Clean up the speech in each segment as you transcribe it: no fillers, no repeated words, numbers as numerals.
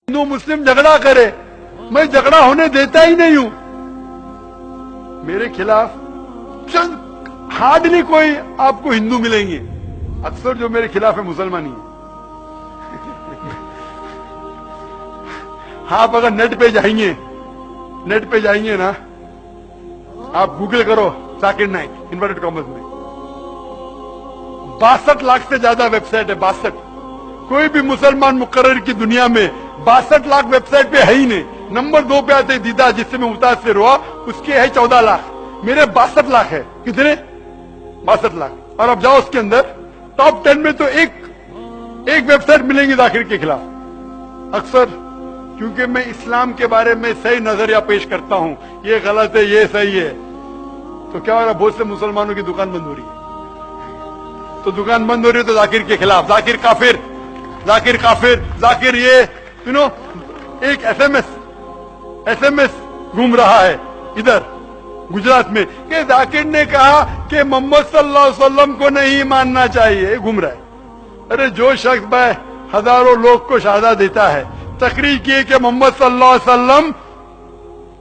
हिंदू मुस्लिम झगड़ा करे, मैं झगड़ा होने देता ही नहीं हूं। मेरे खिलाफ हार्डली कोई आपको हिंदू मिलेंगे, अक्सर जो मेरे खिलाफ है मुसलमान ही है। आप अगर नेट पे जाएंगे ना, आप गूगल करो जाकिर नाइक इन्वर्टेड कॉमर्स में, 62 लाख से ज्यादा वेबसाइट है। 62, कोई भी मुसलमान मुकर्रर की दुनिया में 62 लाख वेबसाइट पे है ही नहीं। नंबर 2 पे आते दीदा, जिससे मैं मुतासिर हुआ, उसके है 14 लाख, मेरे 62 लाख है। कितने? 62 लाख। और अब जाओ उसके अंदर टॉप 10 में तो एक वेबसाइट मिलेंगी जाकिर के खिलाफ। अक्सर क्योंकि मैं इस्लाम के बारे में सही नजरिया पेश करता हूं, ये गलत है, ये सही है, तो क्या हो रहा है, बहुत से मुसलमानों की दुकान बंद हो रही है। तो दुकान बंद हो रही है तो जाकिर के खिलाफ, जाकिर काफिर, जाकिर काफिर, जाकिर ये एक एसएमएस घूम रहा है इधर गुजरात में कि जाकिर ने कहा कि मोहम्मद सल्लल्लाहु अलैहि वसल्लम को नहीं मानना चाहिए, घूम रहा है। अरे जो शख्स भाई हजारों लोग को शहादत देता है, तकरीर किए कि मोहम्मद सल्लल्लाहु अलैहि वसल्लम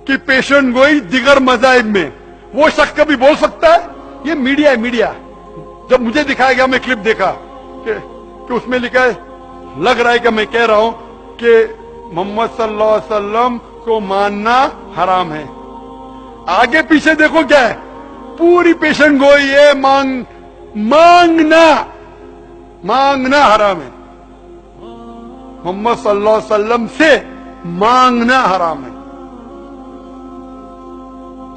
की पेशन गोई दिगर मज़ाहिब में, वो शख्स कभी बोल सकता है? ये मीडिया है, मीडिया। जब मुझे दिखाया गया, मैं क्लिप देखा कि उसमें लिखा है, लग रहा है कि मैं कह रहा हूं कि मोहम्मद सल्लल्लाहु अलैहि वसल्लम को मानना हराम है। आगे पीछे देखो क्या है, पूरी पेशन गोई है, मांगना हराम है। मोहम्मद सल्लल्लाहु अलैहि वसल्लम से मांगना हराम है।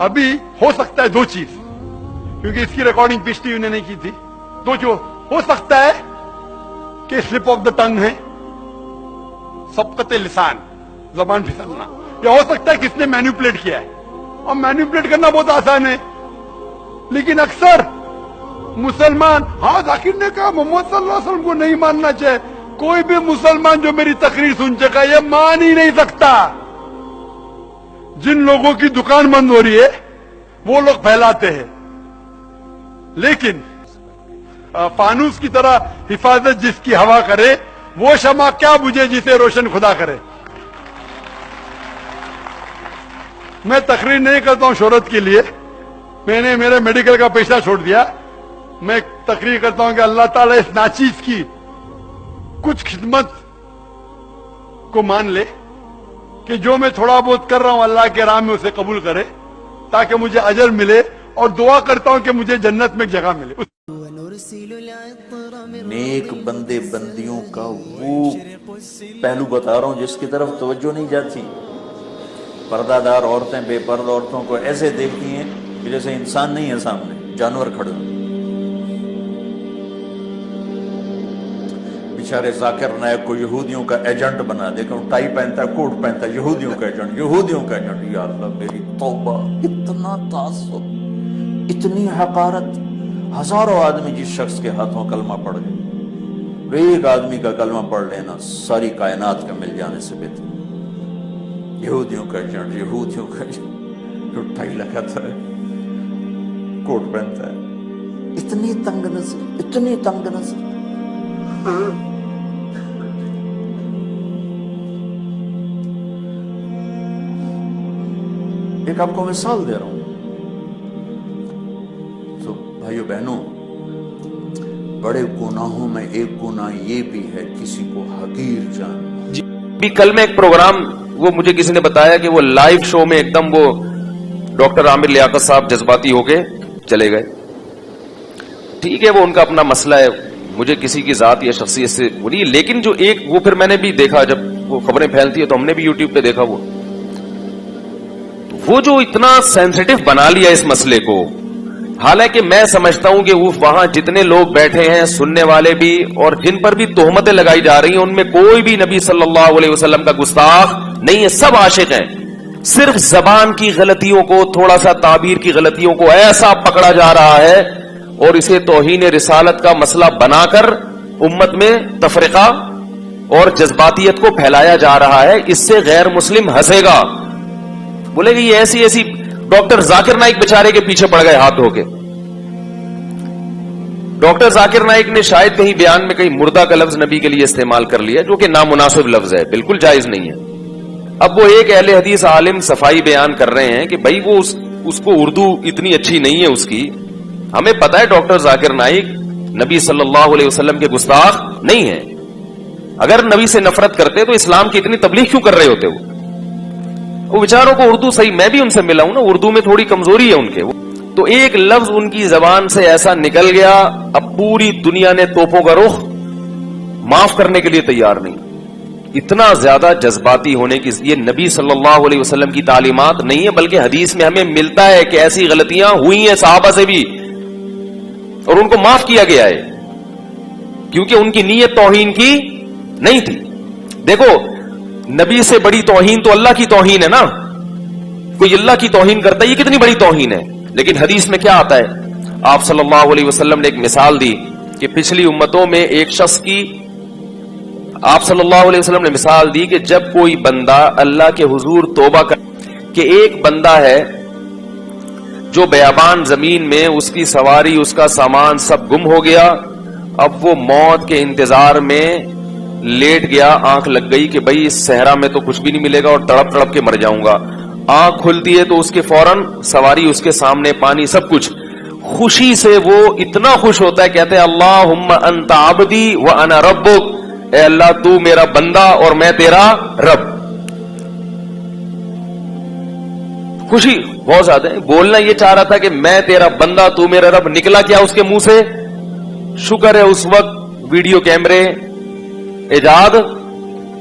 अभी हो सकता है 2 चीज, क्योंकि इसकी रिकॉर्डिंग पिछली ने नहीं की थी। 2 जो हो सकता है कि स्लिप ऑफ द टंग है, सबकते लिसान, जबान फिसलना, या हो सकता है किसने मैनिपुलेट किया है। और मैनिपुलेट करना बहुत आसान है, लेकिन अक्सर मुसलमान, हाँ जाकिर ने कहा मोहम्मद सल्लल्लाहु अलैहि वसल्लम को नहीं मानना चाहिए। कोई भी मुसलमान जो मेरी तकरीर सुन चुका है, ये मान ही नहीं सकता। जिन लोगों की दुकान बंद हो रही है वो लोग फैलाते हैं, लेकिन फानूस की तरह हिफाजत जिसकी हवा करे, वो शमा क्या बुझे जिसे रोशन खुदा करे। मैं तकरीर नहीं करता हूं शोहरत के लिए, मैंने मेरे मेडिकल का पेशा छोड़ दिया। मैं तकरीर करता हूं कि अल्लाह ताला इस नाचीज की कुछ खिदमत को मान ले कि जो मैं थोड़ा बहुत कर रहा हूं अल्लाह के राह में उसे कबूल करे, ताकि मुझे अजर मिले, और दुआ करता हूं कि मुझे जन्नत में एक जगह मिले। नेक बंदे बंदियों का वो पहलू बता रहा हूं जिसकी तरफ तवज्जो नहीं जाती। पर्दादार औरतें बेपर्दा औरतों को ऐसे देखती हैं कि जैसे इंसान नहीं है सामने, जानवर खड़े। बेचारे जाकिर नायक को यहूदियों का एजेंट बना दे, टाई पहनता है, कोट पहनता है, यहूदियों का एजेंट, यहूदियों का एजेंट। या अल्लाह मेरी तौबा, इतना तासुब, इतनी हकारत। हजारों आदमी जिस शख्स के हाथों कलमा पढ़ गए, एक आदमी का कलमा पढ़ लेना सारी कायनात का मिल जाने से बेहतर। यहूदियों का एजेंट, यहूदियों का जो टाई लगाता है, कोट पहनता है, इतनी तंग नजर, इतनी तंग नजर। एक आपको मिसाल दे रहा हूं। तो भाइयों बहनों, बड़े गुनाहों में एक गुनाह ये भी है किसी को हकीर जान। भी कल में एक प्रोग्राम, वो मुझे किसी ने बताया कि वो लाइव शो में एकदम वो डॉक्टर आमिर लियाकत साहब जज्बाती होके चले गए। ठीक है, वो उनका अपना मसला है, मुझे किसी की जात या शख्सियत से बुरी। लेकिन जो एक वो फिर मैंने भी देखा, जब वो खबरें फैलती है तो हमने भी यूट्यूब पे देखा, वो जो इतना सेंसिटिव बना लिया इस मसले को। हालांकि मैं समझता हूं कि वो वहां जितने लोग बैठे हैं, सुनने वाले भी, और जिन पर भी तोहमतें लगाई जा रही हैं, उनमें कोई भी नबी सल्लल्लाहु अलैहि वसल्लम का गुस्ताख नहीं है, सब आशिक हैं। सिर्फ जबान की गलतियों को, थोड़ा सा ताबीर की गलतियों को ऐसा पकड़ा जा रहा है और इसे तौहीन रिसालत का मसला बनाकर उम्मत में तफरीका और जज्बातियत को फैलाया जा रहा है। इससे गैर मुस्लिम हंसेगा, बोलेगा ये ऐसी डॉक्टर जाकिर नाइक बेचारे के पीछे पड़ गए हाथ धो के। डॉक्टर जाकिर नाइक ने शायद कहीं बयान में कहीं मुर्दा का लफ्ज नबी के लिए इस्तेमाल कर लिया, जो कि नामुनासिब लफ्ज है, बिल्कुल जायज नहीं है। अब वो एक अहले हदीस आलिम सफाई बयान कर रहे हैं कि भाई वो उसको उर्दू इतनी अच्छी नहीं है उसकी। हमें पता है डॉक्टर जाकिर नाइक नबी सल्लल्लाहु अलैहि वसल्लम के गुस्ताख नहीं है। अगर नबी से नफरत करते तो इस्लाम की इतनी तबलीग क्यों कर रहे होते? वो बेचारों को उर्दू सही, मैं भी उनसे मिला हूं ना, उर्दू में थोड़ी कमजोरी है उनके। तो एक लफ्ज उनकी जबान से ऐसा निकल गया, अब पूरी दुनिया ने तोपों का रुख माफ करने के लिए तैयार नहीं। इतना ज्यादा जज्बाती होने की ये नबी सल्लल्लाहु अलैहि वसल्लम की तालीमात नहीं है, बल्कि हदीस में हमें मिलता है कि ऐसी गलतियां हुई हैं सहाबा से भी और उनको माफ किया गया है, क्योंकि उनकी नीयत तौहीन की नहीं थी। देखो, नबी से बड़ी तौहीन तो अल्लाह की तौहीन है ना। कोई अल्लाह की तौहीन करता है, ये कितनी बड़ी तौहीन है। लेकिन हदीस में क्या आता है, आप सल्लल्लाहु अलैहि वसल्लम ने एक मिसाल दी कि पिछली उम्मतों में एक शख्स की, आप सल्लल्लाहु अलैहि वसल्लम ने मिसाल दी कि जब कोई बंदा अल्लाह के हुजूर तौबा कर, कि एक बंदा है जो बयाबान जमीन में उसकी सवारी उसका सामान सब गुम हो गया, अब वो मौत के इंतजार में लेट गया, आंख लग गई कि भाई इस सहरा में तो कुछ भी नहीं मिलेगा और तड़प तड़प के मर जाऊंगा। आंख खुलती है तो उसके फौरन सवारी उसके सामने, पानी, सब कुछ। खुशी से वो इतना खुश होता है, कहते हैं अल्लाहुम्मा अंता अब्दी व अना रब्बुक, ए अल्लाह तू मेरा बंदा और मैं तेरा रब। खुशी बहुत ज्यादा है। बोलना ये चाह रहा था कि मैं तेरा बंदा तू मेरा रब, निकला क्या उसके मुंह से? शुक्र है उस वक्त वीडियो कैमरे इजाद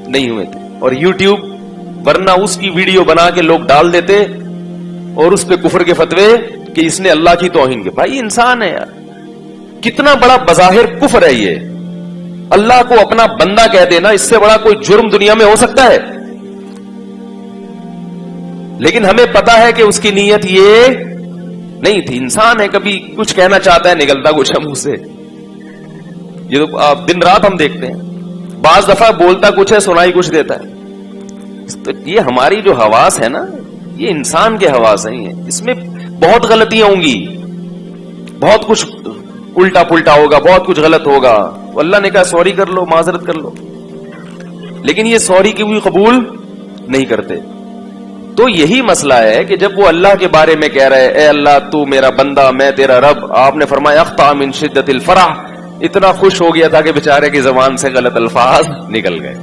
नहीं हुए थे और यूट्यूब, वरना उसकी वीडियो बना के लोग डाल देते और उस पे कुफर के फतवे कि इसने अल्लाह की तौहीन की। भाई इंसान है यार, कितना बड़ा बज़ाहिर कुफर है ये। अल्लाह को अपना बंदा कह देना, इससे बड़ा कोई जुर्म दुनिया में हो सकता है? लेकिन हमें पता है कि उसकी नीयत ये नहीं थी। इंसान है, कभी कुछ कहना चाहता है, निकलता कुछ है मुंह से। ये तो दिन रात हम देखते हैं। बाज दफा बोलता कुछ है, सुनाई कुछ देता है। तो ये हमारी जो हवास है ना, ये इंसान के हवास हैं, इसमें बहुत गलतियां होंगी, बहुत कुछ उल्टा पुल्टा होगा, बहुत कुछ गलत होगा। अल्लाह ने कहा सॉरी कर लो, माजरत कर लो, लेकिन ये सॉरी की भी कबूल नहीं करते। तो यही मसला है कि जब वो अल्लाह के बारे में कह रहे हैं, ए अल्लाह तू मेरा बंदा मैं तेरा रब, आपने फरमाया अख्ता मिन शिद्दतिल फरह, इतना खुश हो गया था कि बेचारे की जबान से गलत अल्फाज निकल गए।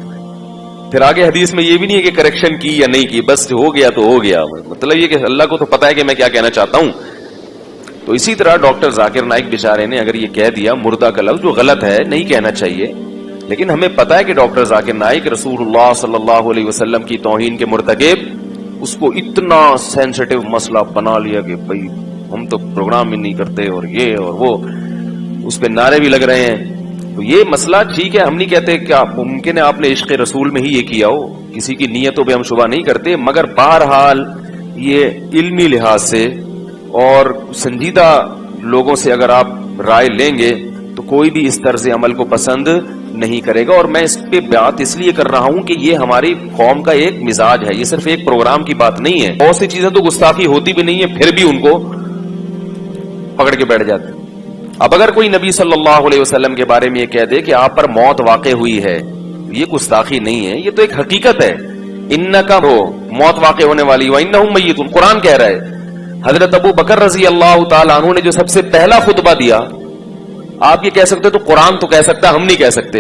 फिर आगे हदीस में ये भी नहीं है कि करेक्शन की या नहीं की, बस हो गया तो हो गया। मतलब ये कि अल्लाह को तो पता है कि मैं क्या कहना चाहता हूं। तो इसी तरह डॉक्टर जाकिर नाइक बेचारे ने अगर ये कह दिया मुर्दा का लफ्ज, जो गलत है, नहीं कहना चाहिए, लेकिन हमें पता है कि डॉक्टर जाकिर नाइक रसूलुल्लाह सल्लल्लाहु अलैहि वसल्लम की तौहीन के मुर्तकिब, उसको इतना सेंसिटिव मसला बना लिया कि भाई हम तो प्रोग्राम ही नहीं करते और ये और वो, उस पर नारे भी लग रहे हैं। तो ये मसला ठीक है, हम नहीं कहते क्या मुमकिन है आपने इश्क रसूल में ही ये किया हो, किसी की नीयतों पे हम शुबा नहीं करते, मगर बहरहाल ये इल्मी लिहाज से और संजीदा लोगों से अगर आप राय लेंगे तो कोई भी इस तर्ज अमल को पसंद नहीं करेगा। और मैं इस पे बात इसलिए कर रहा हूं कि ये हमारी कौम का एक मिजाज है, ये सिर्फ एक प्रोग्राम की बात नहीं है। बहुत सी चीजें तो गुस्ताखी होती भी नहीं है, फिर भी उनको पकड़ के बैठ जाते हैं। अब अगर कोई नबी सल्लल्लाहु अलैहि वसल्लम के बारे में ये कह दे कि आप पर मौत वाक़े हुई है, ये गुस्ताखी नहीं है, ये तो एक हकीकत है। इन्नका हो, मौत वाक़े होने वाली, व इन्नहुम मय्यितून, कुरान कह रहा है। हजरत अबू बकर रजी अल्लाह तआला अन्हु ने जो सबसे पहला खुतबा दिया, आप ये कह सकते तो कुरान तो कह सकता, हम नहीं कह सकते।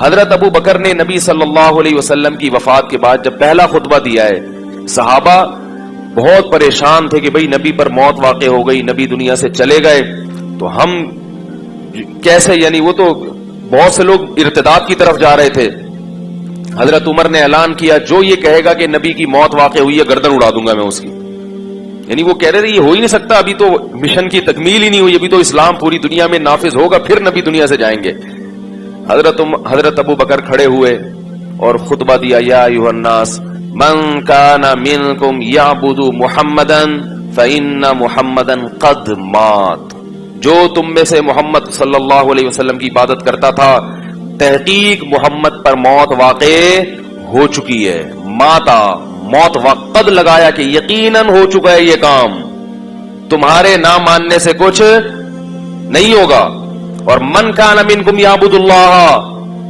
हजरत अबू बकर ने नबी सल्लल्लाहु अलैहि वसल्लम की वफात के बाद जब पहला खुतबा दिया है, सहाबा बहुत परेशान थे कि भाई नबी पर मौत वाक़े हो गई, नबी दुनिया से चले गए, तो हम कैसे, यानी वो तो बहुत से लोग इर्तिदाद की तरफ जा रहे थे। हजरत उमर ने ऐलान किया, जो ये कहेगा कि नबी की मौत वाक़े हुई है, गर्दन उड़ा दूंगा मैं उसकी। यानी वो कह रहे थे ये हो ही नहीं सकता, अभी तो मिशन की तकमील ही नहीं हुई, अभी तो इस्लाम पूरी दुनिया में नाफिज होगा, फिर नबी दुनिया से जाएंगे। हजरत अबू बकर खड़े हुए और खुतबा दिया, या अय्युहन्नास मन काना मिनकुम याबुदु मुहम्मदन फइन्ना मुहम्मदन कद मात, जो तुम में से मोहम्मद सल्लल्लाहु अलैहि वसल्लम की इबादत करता था, तहकीक मोहम्मद पर मौत वाक़े हो चुकी है। माता, मौत वक़्त लगाया कि यकीनन हो चुका है ये काम, तुम्हारे ना मानने से कुछ नहीं होगा। اور من کان منکم یعبد اللہ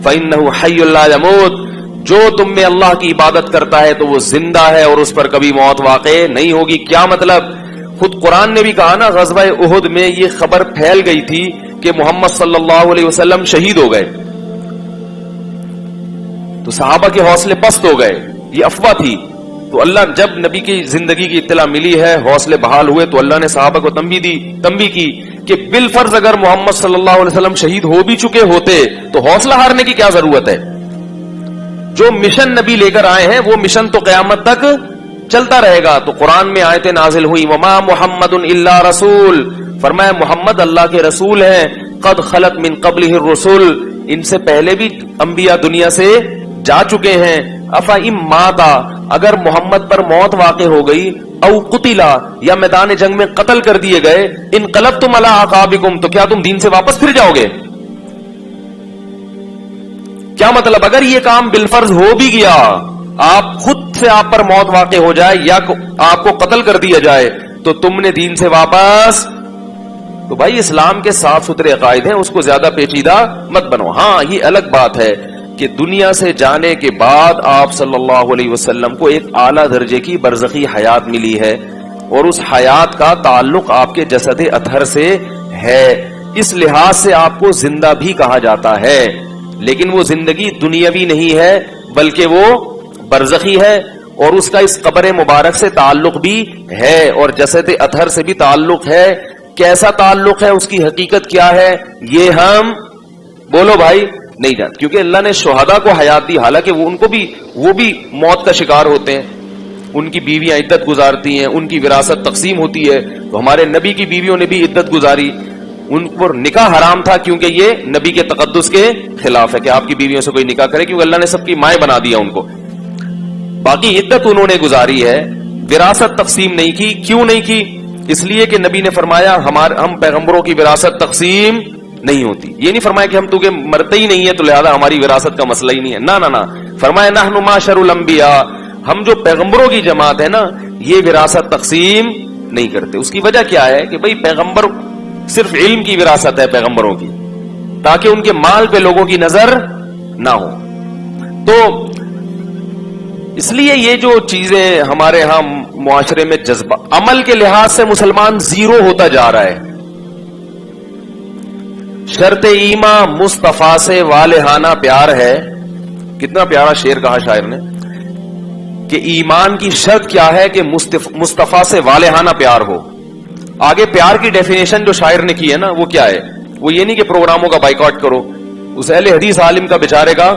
فإنہ حی لا یموت، جو تم میں اللہ کی عبادت کرتا ہے تو وہ زندہ ہے اور اس پر کبھی موت واقع نہیں ہوگی۔ کیا مطلب؟ خود قرآن نے بھی کہا نا، غزوہ احد میں یہ خبر پھیل گئی تھی کہ محمد صلی اللہ علیہ وسلم شہید ہو گئے، تو صحابہ کے حوصلے پست ہو گئے، یہ افواہ تھی۔ تو اللہ جب نبی کی زندگی کی اطلاع ملی ہے، حوصلے بحال ہوئے، تو اللہ نے صحابہ کو تنبیہ کی کہ بالفرض اگر محمد صلی اللہ علیہ وسلم شہید ہو بھی چکے ہوتے تو حوصلہ ہارنے کی کیا ضرورت ہے؟ جو مشن نبی لے کر آئے ہیں وہ مشن تو قیامت تک چلتا رہے گا۔ تو قرآن میں آیتیں نازل ہوئی، وما محمد الا رسول، فرمایا محمد اللہ کے رسول ہیں، قد خلت من قبلہ الرسل، ان سے پہلے بھی انبیاء دنیا سے جا چکے ہیں۔ افا ام ماتا، اگر محمد پر موت واقع ہو گئی، او قتلا، یا میدان جنگ میں قتل کر دیے گئے، انقلبتم علی اعقابکم، تو کیا تم دین سے واپس پھر جاؤ گے؟ کیا مطلب؟ اگر یہ کام بالفرض ہو بھی گیا، آپ خود سے آپ پر موت واقع ہو جائے یا آپ کو قتل کر دیا جائے، تو تم نے دین سے واپس، تو بھائی اسلام کے صاف ستھرے عقائد ہیں، اس کو زیادہ پیچیدہ مت بنو۔ ہاں یہ الگ بات ہے کہ دنیا سے جانے کے بعد آپ صلی اللہ علیہ وسلم کو ایک اعلیٰ درجے کی برزخی حیات ملی ہے، اور اس حیات کا تعلق آپ کے جسد اطہر سے ہے، اس لحاظ سے آپ کو زندہ بھی کہا جاتا ہے، لیکن وہ زندگی دنیاوی نہیں ہے بلکہ وہ برزخی ہے، اور اس کا اس قبر مبارک سے تعلق بھی ہے اور جسد اطہر سے بھی تعلق ہے۔ کیسا تعلق ہے، اس کی حقیقت کیا ہے، یہ ہم بولو بھائی نہیں جانتے، کیونکہ اللہ نے شہداء کو حیات دی، حالانکہ وہ بھی موت کا شکار ہوتے ہیں، ان کی بیویاں عدت گزارتی ہیں، ان کی وراثت تقسیم ہوتی ہے، تو ہمارے نبی کی بیویوں نے بھی عدت گزاری، ان پر نکاح حرام تھا کیونکہ یہ نبی کے تقدس کے خلاف ہے کہ آپ کی بیویوں سے کوئی نکاح کرے، کیونکہ اللہ نے سب کی مائیں بنا دیا ان کو، باقی عدت انہوں نے گزاری ہے، وراثت تقسیم نہیں کی۔ کیوں نہیں کی؟ اس لیے کہ نبی نے فرمایا ہم پیغمبروں کی وراثت تقسیم نہیں ہوتی، یہ نہیں فرمایا کہ ہم تو کہ مرتے ہی نہیں ہے تو لہذا ہماری وراثت کا مسئلہ ہی نہیں ہے، نہ فرمایا نحن معاشر الانبیاء، ہم جو پیغمبروں کی جماعت ہے نا، یہ وراثت تقسیم نہیں کرتے۔ اس کی وجہ کیا ہے کہ بھئی پیغمبر صرف علم کی وراثت ہے پیغمبروں کی، تاکہ ان کے مال پہ لوگوں کی نظر نہ ہو۔ تو اس لیے یہ جو چیزیں ہمارے ہاں معاشرے میں جذبہ، عمل کے لحاظ سے مسلمان زیرو ہوتا جا رہا ہے۔ شرط ایمان مصطفیٰ سے والہانہ پیار ہے، کتنا پیارا شعر کہا شاعر نے کہ ایمان کی شرط کیا ہے کہ مصطفیٰ سے والہانہ پیار ہو۔ آگے پیار کی ڈیفینیشن جو شاعر نے کی ہے نا، وہ کیا ہے؟ وہ یہ نہیں کہ پروگراموں کا بائیکاٹ کرو۔ اس اہل حدیث عالم کا بیچارے کا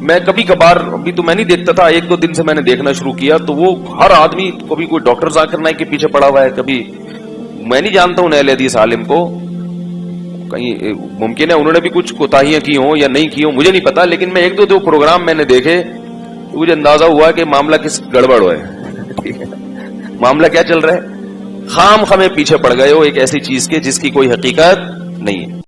میں کبھی کبھار، ابھی تو میں نہیں دیکھتا تھا، ایک دو دن سے میں نے دیکھنا شروع کیا، تو وہ ہر آدمی کبھی کوئی ڈاکٹر ذاکر نائک کے پیچھے پڑا ہوا ہے، کبھی میں نہیں جانتا ہوں اہل حدیث عالم کو، کہیں ممکن ہے انہوں نے بھی کچھ کوتاہیاں کی ہوں یا نہیں کی ہوں، مجھے نہیں پتا، لیکن میں ایک دو پروگرام میں نے دیکھے تو مجھے اندازہ ہوا کہ معاملہ کس گڑبڑ ہے۔ معاملہ کیا چل رہا ہے؟ خام خامے پیچھے پڑ گئے ہو ایک ایسی چیز کے جس کی کوئی حقیقت نہیں ہے۔